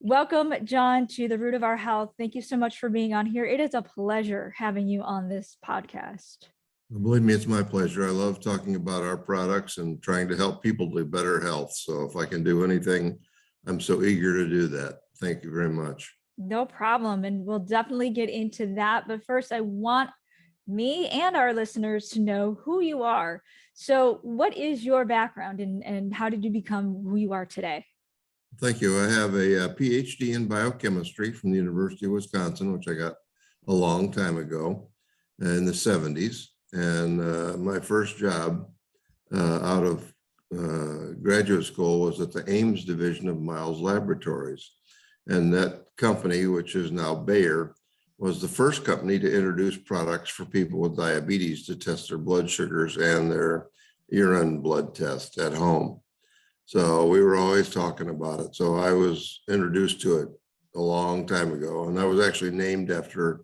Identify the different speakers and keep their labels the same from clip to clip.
Speaker 1: Welcome, John, to the Root of Our Health. Thank you so much for being on here. It is a pleasure having you on this podcast.
Speaker 2: Believe me, it's my pleasure. I love talking about our products and trying to help people to better health. So if I can do anything, I'm so eager to do that. Thank you very much.
Speaker 1: No problem. And we'll definitely get into that. But first, I want me and our listeners to know who you are. So what is your background and how did you become who you are today?
Speaker 2: Thank you. I have a Ph.D. in biochemistry from the University of Wisconsin, which I got a long time ago in the 70s. And my first job out of graduate school was at the Ames division of Miles Laboratories. And that company, which is now Bayer, was the first company to introduce products for people with diabetes to test their blood sugars and their urine blood test at home. So we were always talking about it. So I was introduced to it a long time ago. And I was actually named after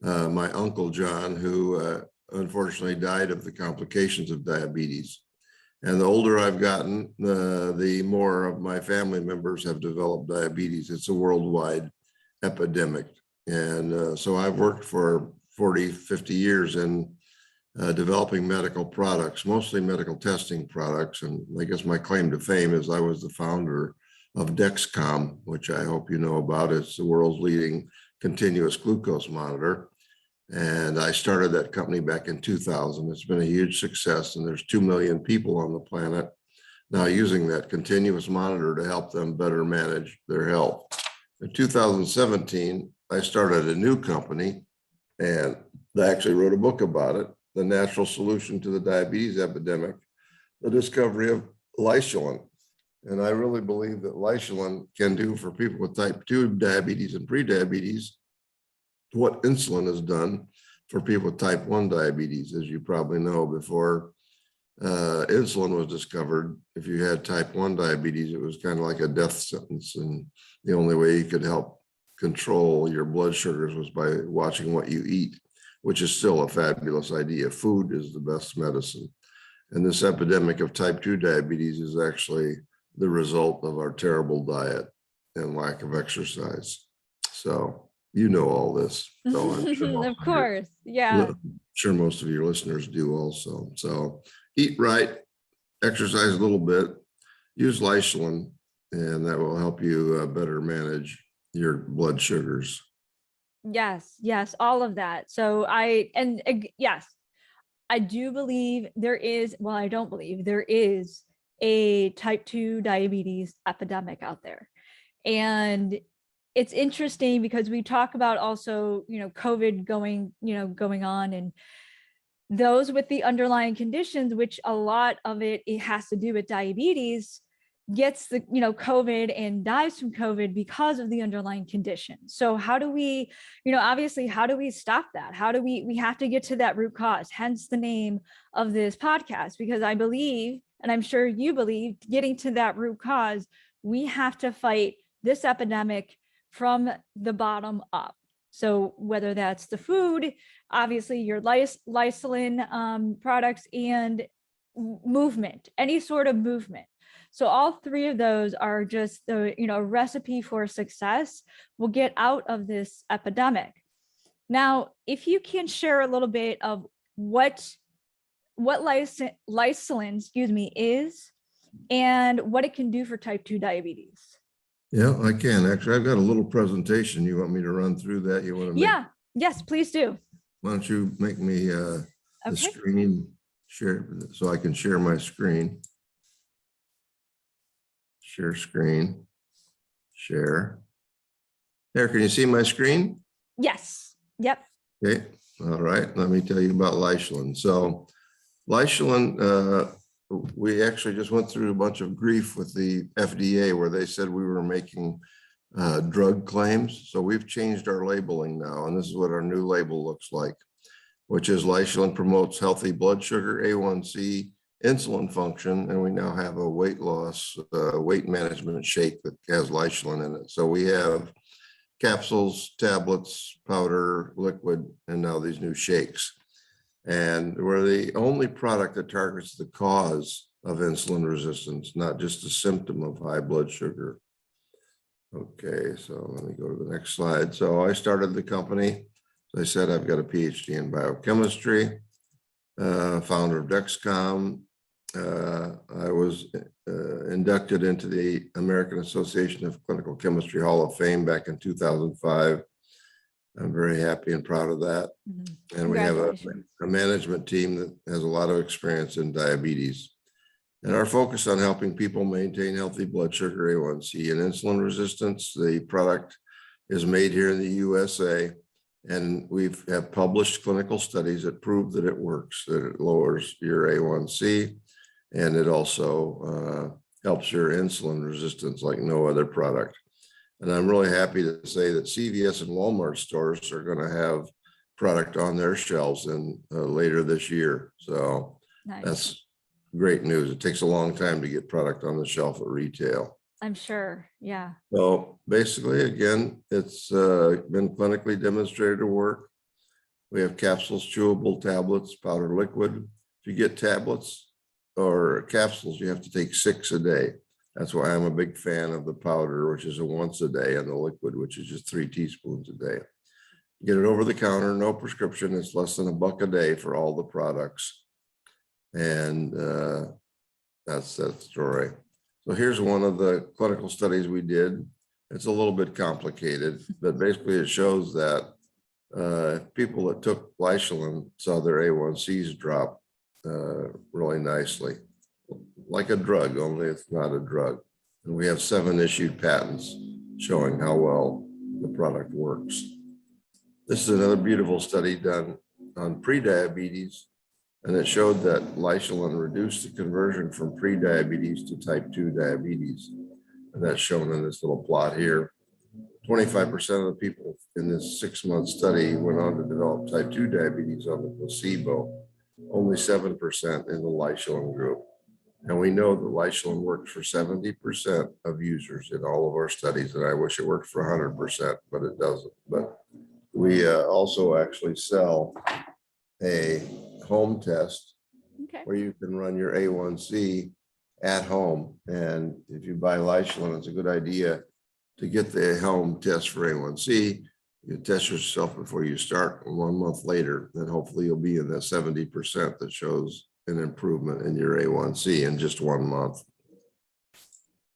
Speaker 2: my uncle, John, who unfortunately died of the complications of diabetes. And the older I've gotten, the more of my family members have developed diabetes. It's a worldwide epidemic. And so I've worked for 40, 50 years in developing medical products, mostly medical testing products. And I guess my claim to fame is I was the founder of Dexcom, which I hope you know about. It's the world's leading continuous glucose monitor. And I started that company back in 2000. It's been a huge success, and there's 2 million people on the planet now using that continuous monitor to help them better manage their health. In 2017, I started a new company, and I actually wrote a book about it, The Natural Solution to the Diabetes Epidemic, the discovery of Lysulin. And I really believe that Lysulin can do for people with type 2 diabetes and prediabetes what insulin has done for people with type 1 diabetes. As you probably know, before insulin was discovered, if you had type 1 diabetes, it was kind of like a death sentence. And the only way you could help control your blood sugars was by watching what you eat, which is still a fabulous idea. Food is the best medicine. And this epidemic of type 2 diabetes is actually the result of our terrible diet and lack of exercise. So you know all this. So I'm sure
Speaker 1: of course. Yeah.
Speaker 2: I'm sure most of your listeners do also. So eat right, exercise a little bit, use Lysulin, and that will help you better manage your blood sugars.
Speaker 1: Yes, all of that. So yes, I do believe there is, well, I don't believe there is a type 2 diabetes epidemic out there. And it's interesting because we talk about also, COVID going on, and those with the underlying conditions, which a lot of it has to do with diabetes, gets the, COVID and dies from COVID because of the underlying condition. So how do we, obviously, how do we stop that? How do we have to get to that root cause, hence the name of this podcast, because I believe, and I'm sure you believe, getting to that root cause, we have to fight this epidemic from the bottom up. So whether that's the food, obviously your Lysulin products, and movement, any sort of movement. So all three of those are just the recipe for success. We'll get out of this epidemic. Now, if you can share a little bit of what Lysulin, is, and what it can do for type 2 diabetes.
Speaker 2: Yeah, I can. Actually, I've got a little presentation. You want me to run through that? You want to?
Speaker 1: Yeah. Yes, please do.
Speaker 2: Why don't you make me the screen share so I can share my screen? Share screen. Share. There, can you see my screen?
Speaker 1: Yes. Yep.
Speaker 2: Okay. All right. Let me tell you about Lysulin. So Lysulin, we actually just went through a bunch of grief with the FDA where they said we were making drug claims. So we've changed our labeling now, and this is what our new label looks like, which is Lysulin promotes healthy blood sugar, A1C, insulin function, and we now have a weight loss, weight management shake that has Lysulin in it. So we have capsules, tablets, powder, liquid, and now these new shakes. And we're the only product that targets the cause of insulin resistance, not just a symptom of high blood sugar. Okay, so let me go to the next slide. So I started the company. As I said, I've got a PhD in biochemistry, founder of Dexcom. I was inducted into the American Association of Clinical Chemistry Hall of Fame back in 2005. I'm very happy and proud of that.
Speaker 1: Mhm.
Speaker 2: And we have a
Speaker 1: Congratulations.
Speaker 2: management team that has a lot of experience in diabetes. And our focus on helping people maintain healthy blood sugar, A1C, and insulin resistance. The product is made here in the USA, and we've have published clinical studies that prove that it works, that it lowers your A1C, and it also helps your insulin resistance like no other product. And I'm really happy to say that CVS and Walmart stores are going to have product on their shelves in later this year. So
Speaker 1: Nice.
Speaker 2: that's great news. It takes a long time to get product on the shelf at retail.
Speaker 1: I'm sure. Yeah.
Speaker 2: So basically, again, it's been clinically demonstrated to work. We have capsules, chewable, tablets, powder, liquid. If you get tablets or capsules, you have to take 6 a day. That's why I'm a big fan of the powder, which is a once a day, and the liquid, which is just 3 teaspoons a day. Get it over the counter, no prescription. It's less than $1 a day for all the products. And that's that story. So here's one of the clinical studies we did. It's a little bit complicated, but basically it shows that people that took Lysulin saw their A1Cs drop really nicely, like a drug, only it's not a drug. And we have 7 issued patents showing how well the product works. This is another beautiful study done on pre-diabetes, and it showed that Lysulin reduced the conversion from pre-diabetes to type 2 diabetes. And that's shown in this little plot here. 25% of the people in this 6-month study went on to develop type 2 diabetes on the placebo, only 7% in the Lysulin group. And we know that Lysulin works for 70% of users in all of our studies, and I wish it worked for 100%, but it doesn't. But we also actually sell a home test
Speaker 1: Okay.
Speaker 2: where you can run your A1C at home. And if you buy Lysulin, it's a good idea to get the home test for A1C. You test yourself before you start, and 1 month later, then hopefully you'll be in that 70% that shows an improvement in your A1C in just 1 month.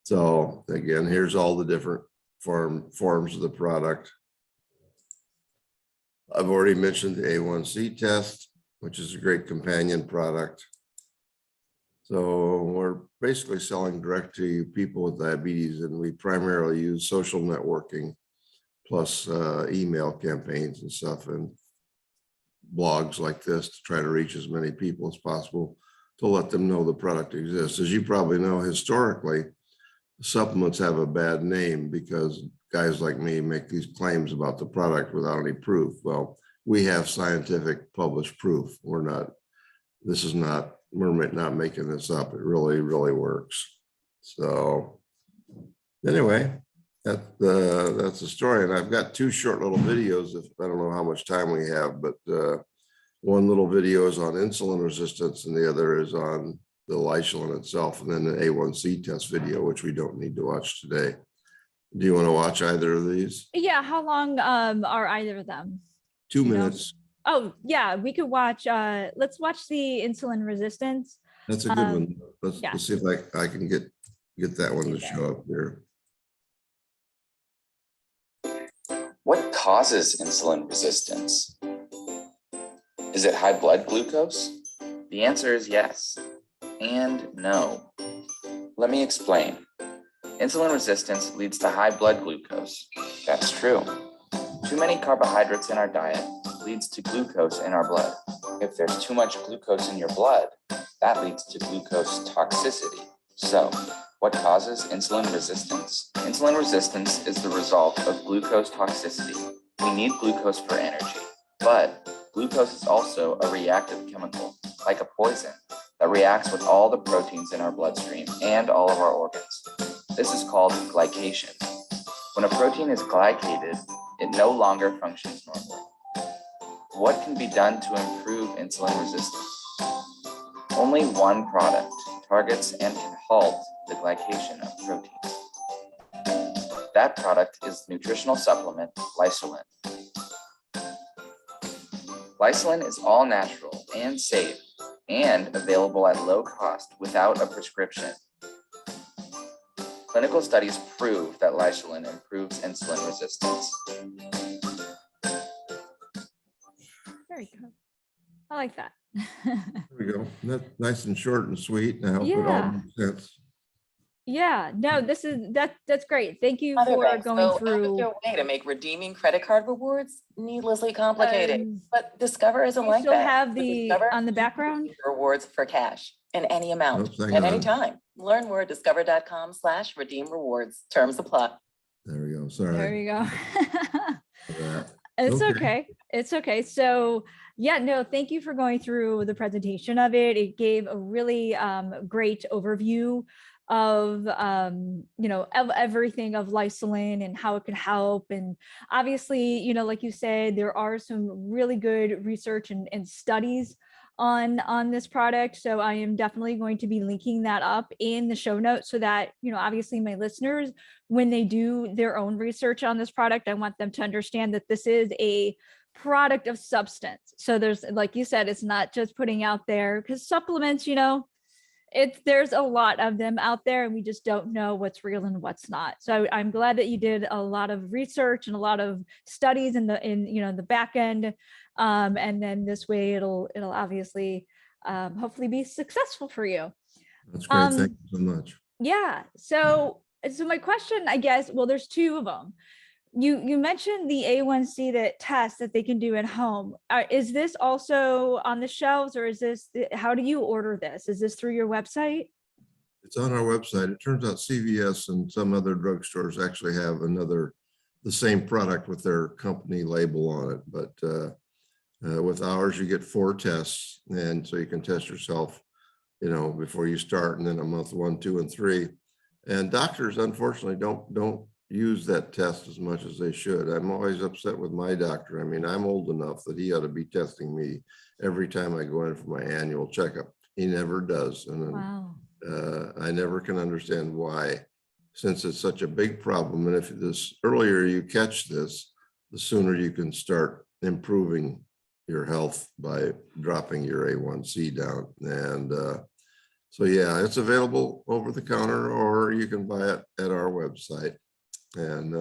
Speaker 2: So again, here's all the different forms of the product. I've already mentioned the A1C test, which is a great companion product. So we're basically selling direct to people with diabetes, and we primarily use social networking plus email campaigns and stuff, and blogs like this to try to reach as many people as possible to let them know the product exists. As you probably know, historically, supplements have a bad name because guys like me make these claims about the product without any proof. Well, we have scientific published proof. We're not making this up. It really, really works. So anyway, that's the story. And I've got 2 short little videos. I don't know how much time we have, but one little video is on insulin resistance and the other is on the Lysulin itself, and then the A1C test video, which we don't need to watch today. Do you want to watch either of these?
Speaker 1: Yeah. How long are either of them?
Speaker 2: 2
Speaker 1: You know?
Speaker 2: minutes.
Speaker 1: Oh, yeah. We could watch. Let's watch the insulin resistance.
Speaker 2: That's a good one.
Speaker 1: yeah.
Speaker 2: Let's see if I can get that one
Speaker 1: Do
Speaker 2: to
Speaker 1: that.
Speaker 2: show up here.
Speaker 3: What causes insulin resistance? Is it high blood glucose? The answer is yes and no. Let me explain. Insulin resistance leads to high blood glucose. That's true. Too many carbohydrates in our diet leads to glucose in our blood. If there's too much glucose in your blood, that leads to glucose toxicity. So, what causes insulin resistance? Insulin resistance is the result of glucose toxicity. We need glucose for energy, but glucose is also a reactive chemical, like a poison, that reacts with all the proteins in our bloodstream and all of our organs. This is called glycation. When a protein is glycated, it no longer functions normally. What can be done to improve insulin resistance? Only one product targets and can halt the glycation of proteins. That product is nutritional supplement Lysulin. Lysulin is all natural and safe and available at low cost without a prescription. Clinical studies prove that Lysulin improves insulin resistance.
Speaker 1: Very good. I like that.
Speaker 2: There we go. That's nice and short and sweet. And I hope it all
Speaker 1: Yeah.
Speaker 2: makes sense.
Speaker 1: Yeah, no, that's great. Thank you
Speaker 4: Other
Speaker 1: for
Speaker 4: banks
Speaker 1: going
Speaker 4: go out of
Speaker 1: through.
Speaker 4: their way to make redeeming credit card rewards needlessly complicated.
Speaker 1: Um,
Speaker 4: But Discover isn't
Speaker 1: you
Speaker 4: like
Speaker 1: still
Speaker 4: that.
Speaker 1: have
Speaker 4: With
Speaker 1: the
Speaker 4: Discover,
Speaker 1: on the
Speaker 4: you can
Speaker 1: background?
Speaker 4: redeem rewards for cash in any amount
Speaker 2: Oops, hang
Speaker 4: at any
Speaker 2: on.
Speaker 4: time. Learn more at discover.com/redeem rewards. Terms apply.
Speaker 2: There we go.
Speaker 1: There
Speaker 2: Sorry.
Speaker 1: you go.
Speaker 2: for that.
Speaker 1: It's
Speaker 2: Okay.
Speaker 1: okay. It's okay. So yeah, no, thank you for going through the presentation of it. It gave a really great overview of of everything of Lysulin and how it could help. And obviously, like you said, there are some really good research and studies on this product. So I am definitely going to be linking that up in the show notes so that, obviously my listeners, when they do their own research on this product, I want them to understand that this is a product of substance. So there's, like you said, it's not just putting out there, because supplements, there's a lot of them out there and we just don't know what's real and what's not. So I'm glad that you did a lot of research and a lot of studies in the back end. And then this way it'll obviously hopefully be successful for you.
Speaker 2: That's great. Thank you so much.
Speaker 1: Yeah. So my question, I guess, well, there's two of them. You mentioned the A1C test that they can do at home. Is this also on the shelves, or how do you order this? Is this through your website?
Speaker 2: It's on our website. It turns out CVS and some other drugstores actually have the same product with their company label on it. But with ours, you get 4 tests. And so you can test yourself, before you start, and then a month 1, 2, and 3. And doctors, unfortunately, don't use that test as much as they should. I'm always upset with my doctor. I mean, I'm old enough that he ought to be testing me every time I go in for my annual checkup. He never does. And
Speaker 1: Wow.
Speaker 2: I never can understand why, since it's such a big problem. And if this earlier you catch this, the sooner you can start improving your health by dropping your A1C down. And so, yeah, it's available over the counter, or you can buy it at our website. And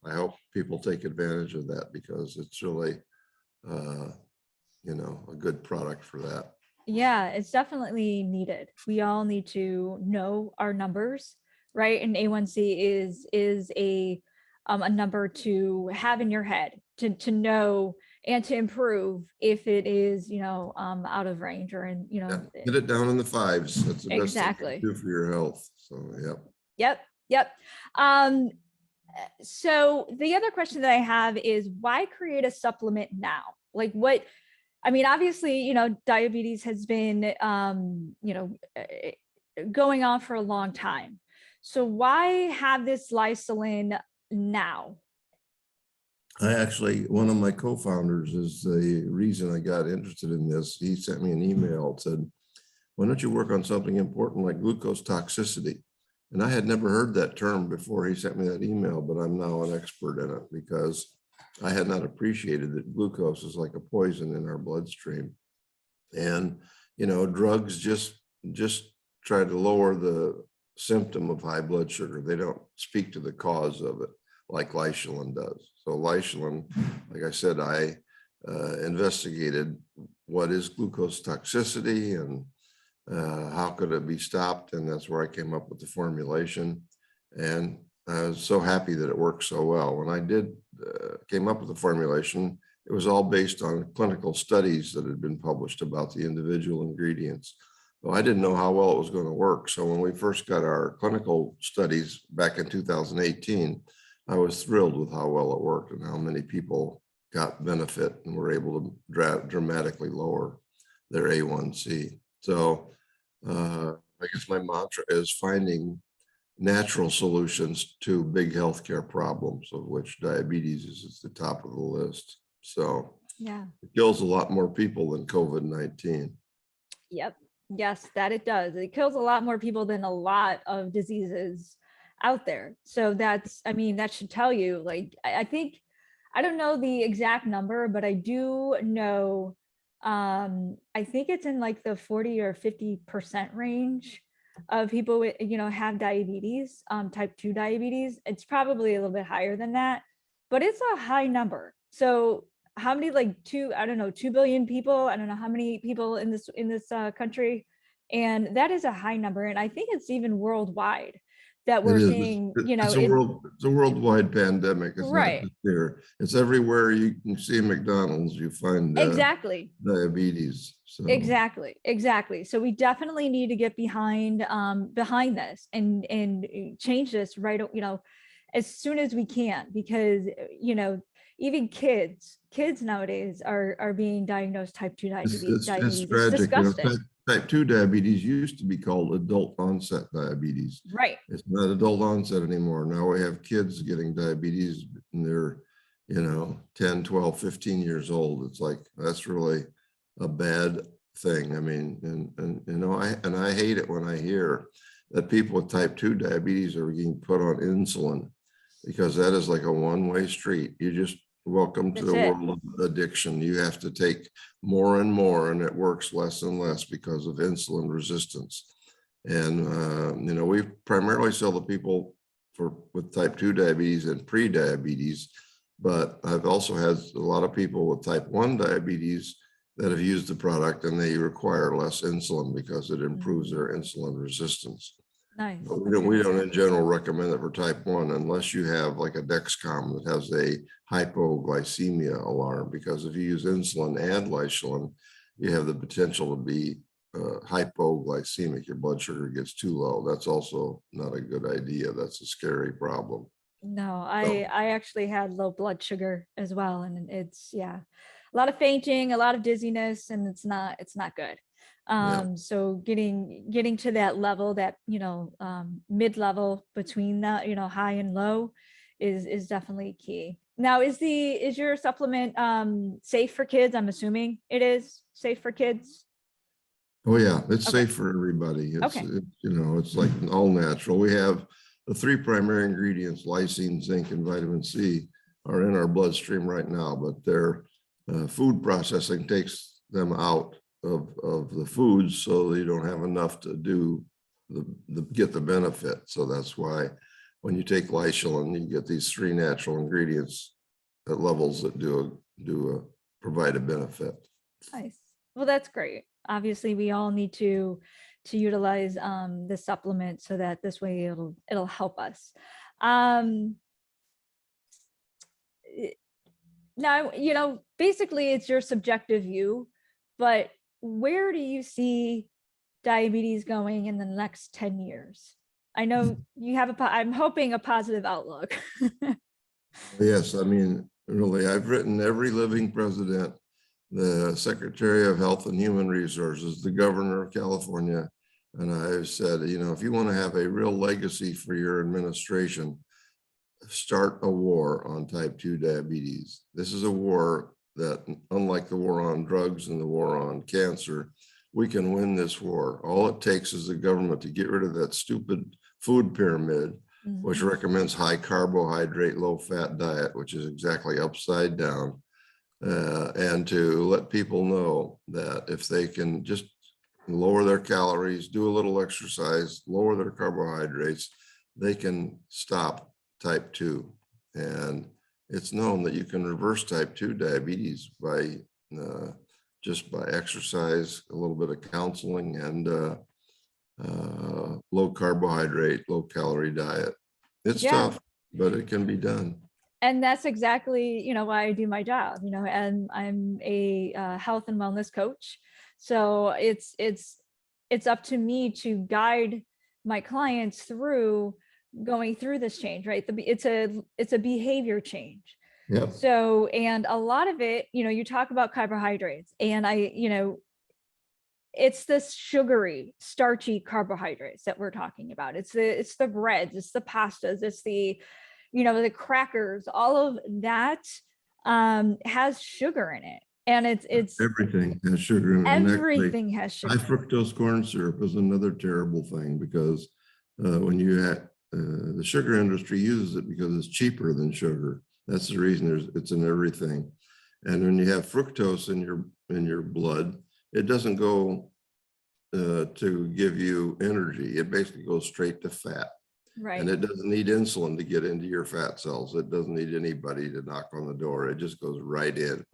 Speaker 2: I hope people take advantage of that, because it's really, a good product for that.
Speaker 1: Yeah, it's definitely needed. We all need to know our numbers, right? And A1C is a number to have in your head to know and to improve if it is, out of range or in,
Speaker 2: Yeah, get it down in the 5s. That's the best
Speaker 1: Exactly.
Speaker 2: thing to do for your health. So, yep.
Speaker 1: Yep. So the other question that I have is, why create a supplement now? Like obviously, diabetes has been, going on for a long time. So why have this Lysulin now?
Speaker 2: One of my co-founders is the reason I got interested in this. He sent me an email that said, why don't you work on something important like glucose toxicity? And I had never heard that term before he sent me that email, but I'm now an expert in it, because I had not appreciated that glucose is like a poison in our bloodstream. And, drugs just try to lower the symptom of high blood sugar. They don't speak to the cause of it like Lysulin does. So Lysulin, like I said, I investigated what is glucose toxicity and how could it be stopped? And that's where I came up with the formulation. And I was so happy that it worked so well. When I came up with the formulation, it was all based on clinical studies that had been published about the individual ingredients. Well, I didn't know how well it was going to work. So when we first got our clinical studies back in 2018, I was thrilled with how well it worked and how many people got benefit and were able to dramatically lower their A1C. So I guess my mantra is finding natural solutions to big healthcare problems, of which diabetes is at the top of the list. So
Speaker 1: Yeah.
Speaker 2: it kills a lot more people than COVID-19.
Speaker 1: Yep. Yes, that it does. It kills a lot more people than a lot of diseases out there. So that's, I mean, that should tell you, like, I think, I don't know the exact number, but I do know, I think it's in like the 40 or 50% range of people with, have diabetes, type 2 diabetes. It's probably a little bit higher than that, but it's a high number. So how many, like 2 billion people, I don't know how many people in this country, and that is a high number. And I think it's even worldwide that
Speaker 2: It
Speaker 1: we're
Speaker 2: is.
Speaker 1: seeing,
Speaker 2: It's a worldwide pandemic. It's not
Speaker 1: right.
Speaker 2: just here. It's everywhere you can see McDonald's, you find
Speaker 1: Exactly.
Speaker 2: diabetes. So
Speaker 1: Exactly. So we definitely need to get behind this and change this right, as soon as we can, because even kids nowadays are being diagnosed type 2 diabetes.
Speaker 2: it's
Speaker 1: It's
Speaker 2: tragic.
Speaker 1: disgusting.
Speaker 2: Type 2 diabetes used to be called adult onset diabetes.
Speaker 1: Right.
Speaker 2: It's not adult onset anymore. Now we have kids getting diabetes and they're, 10, 12, 15 years old. It's like, that's really a bad thing. I mean, and I hate it when I hear that people with type 2 diabetes are being put on insulin, because that is like a one-way street. You just welcome to the world of addiction. You have to take more and more, and it works less and less because of insulin resistance. And we primarily sell to people with type 2 diabetes and pre-diabetes, but I've also had a lot of people with type 1 diabetes that have used the product, and they require less insulin because it improves their insulin resistance.
Speaker 1: Nice.
Speaker 2: But we don't in general recommend it for type 1 unless you have like a Dexcom that has a hypoglycemia alarm, because if you use insulin and Lysulin, you have the potential to be hypoglycemic. Your blood sugar gets too low. That's also not a good idea. That's a scary problem.
Speaker 1: No, I actually had low blood sugar as well, and it's a lot of fainting, a lot of dizziness, and it's not good. So getting to that level, that mid-level between that, high and low is definitely key. Now, is your supplement safe for kids? I'm assuming it is safe for kids.
Speaker 2: Oh yeah, it's safe for everybody. It's like all natural. We have the 3 primary ingredients: lysine, zinc, and vitamin C are in our bloodstream right now, but their food processing takes them out of the foods, so you don't have enough to do get the benefit. So that's why when you take Lysulin, you get these 3 natural ingredients at levels that provide a benefit.
Speaker 1: Nice. Well, that's great. Obviously, we all need to utilize the supplement so that this way it'll help us. Now, basically it's your subjective view, but where do you see diabetes going in the next 10 years? I know you have I'm hoping a positive outlook.
Speaker 2: Yes, I mean, really, I've written every living president, the Secretary of Health and Human Resources, the Governor of California, and I've said, if you want to have a real legacy for your administration, start a war on type 2 diabetes. This is a war that, unlike the war on drugs and the war on cancer, we can win this war. All it takes is the government to get rid of that stupid food pyramid, which recommends high carbohydrate, low fat diet, which is exactly upside down. And to let people know that if they can just lower their calories, do a little exercise, lower their carbohydrates, they can stop type 2. And it's known that you can reverse type 2 diabetes by just by exercise, a little bit of counseling, and low carbohydrate, low calorie diet. It's tough, but it can be done.
Speaker 1: And that's exactly, why I do my job, and I'm a health and wellness coach. So it's up to me to guide my clients through going through this change, right? It's a behavior change.
Speaker 2: Yep.
Speaker 1: So, and a lot of it, you talk about carbohydrates, and it's this sugary, starchy carbohydrates that we're talking about. It's the breads, it's the pastas, it's the crackers. All of that has sugar in it, and it's
Speaker 2: everything has sugar in it.
Speaker 1: Everything has sugar.
Speaker 2: High fructose corn syrup is another terrible thing, because when you add the sugar industry uses it because it's cheaper than sugar. That's the reason it's in everything. And when you have fructose in your blood, it doesn't go to give you energy. It basically goes straight to fat.
Speaker 1: Right.
Speaker 2: And it doesn't need insulin to get into your fat cells. It doesn't need anybody to knock on the door. It just goes right in.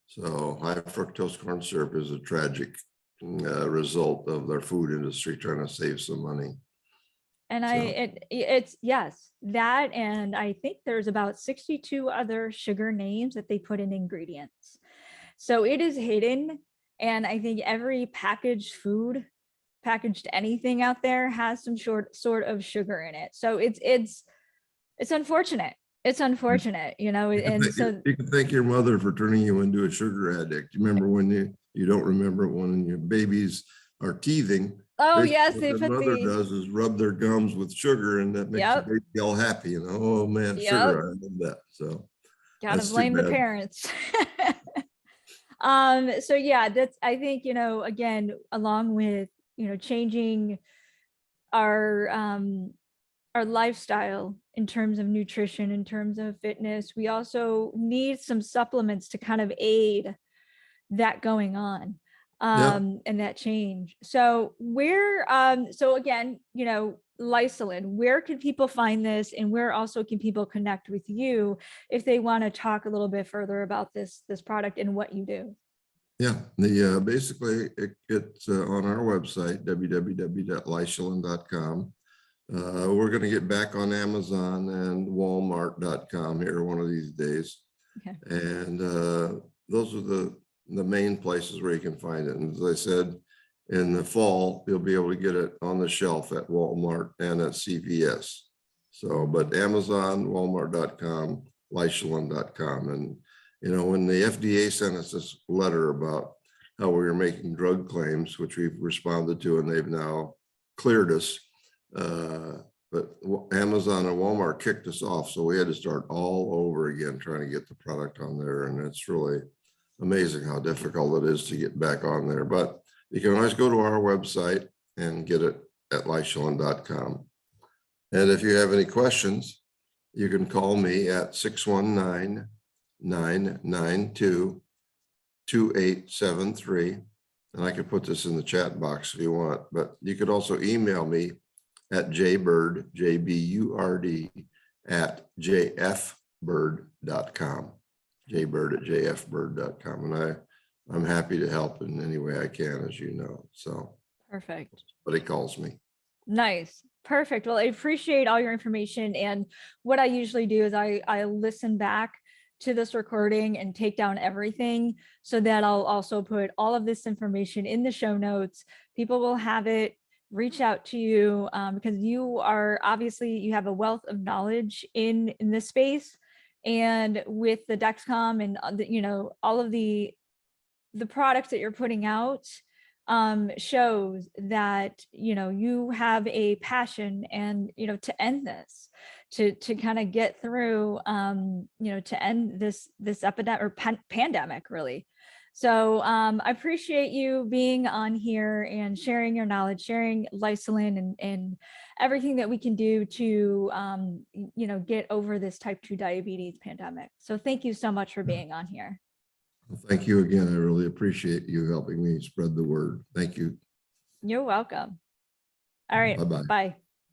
Speaker 2: So high fructose corn syrup is a tragic result of their food industry trying to save some money.
Speaker 1: And it's yes, that, and I think there's about 62 other sugar names that they put in ingredients. So it is hidden. And I think every packaged food, packaged anything out there has some sort of sugar in it. So it's unfortunate. It's unfortunate, you know, and so
Speaker 2: you can thank your mother for turning you into a sugar addict. You remember when you don't remember it when your babies are teething.
Speaker 1: oh
Speaker 2: Basically,
Speaker 1: yes,
Speaker 2: what
Speaker 1: they
Speaker 2: their
Speaker 1: put
Speaker 2: mother
Speaker 1: the
Speaker 2: does is rub their gums with sugar, and that makes
Speaker 1: Yep.
Speaker 2: the baby all happy. You know, oh man,
Speaker 1: Yep.
Speaker 2: sugar, I love that. So
Speaker 1: gotta
Speaker 2: that's too
Speaker 1: blame the
Speaker 2: bad.
Speaker 1: parents. So yeah, that's, I think, you know, again, along with, you know, changing our lifestyle in terms of nutrition, in terms of fitness, we also need some supplements to kind of aid that going on, and that change. So so again, you know, Lysulin, where can people find this, and where also can people connect with you if they want to talk a little bit further about this product and what you do?
Speaker 2: Yeah, basically it's on our website, www.lysulin.com. We're going to get back on Amazon and Walmart.com here one of these days.
Speaker 1: Okay.
Speaker 2: And those are the main places where you can find it. And as I said, in the fall, you'll be able to get it on the shelf at Walmart and at CVS. So, but Amazon, Walmart.com, Lysulin.com. And, you know, when the FDA sent us this letter about how we were making drug claims, which we've responded to, and they've now cleared us, but Amazon and Walmart kicked us off. So we had to start all over again, trying to get the product on there. And it's really amazing how difficult it is to get back on there. But you can always go to our website and get it at Lysulin.com. And if you have any questions, you can call me at 619-992-2873. And I can put this in the chat box if you want, but you could also email me at jburd, JBURD, at jfburd.com, jburd at jfburd.com. And I'm happy to help in any way I can, as you know. So
Speaker 1: Perfect.
Speaker 2: but he calls me.
Speaker 1: Nice. Perfect. Well, I appreciate all your information. And what I usually do is I listen back to this recording and take down everything, so that I'll also put all of this information in the show notes. People will have it, reach out to you, because you are obviously, you have a wealth of knowledge in this space. And with the Dexcom and you know, all of the products that you're putting out, shows that, you know, you have a passion and, you know, to end this, to kind of get through, you know, to end this epidemic or pandemic, really. So I appreciate you being on here and sharing your knowledge, sharing Lysulin and everything that we can do to, you know, get over this type 2 diabetes pandemic. So thank you so much for being on here.
Speaker 2: Well, thank you again. I really appreciate you helping me spread the word. Thank you.
Speaker 1: You're welcome. All right.
Speaker 2: Bye-bye.
Speaker 1: Bye.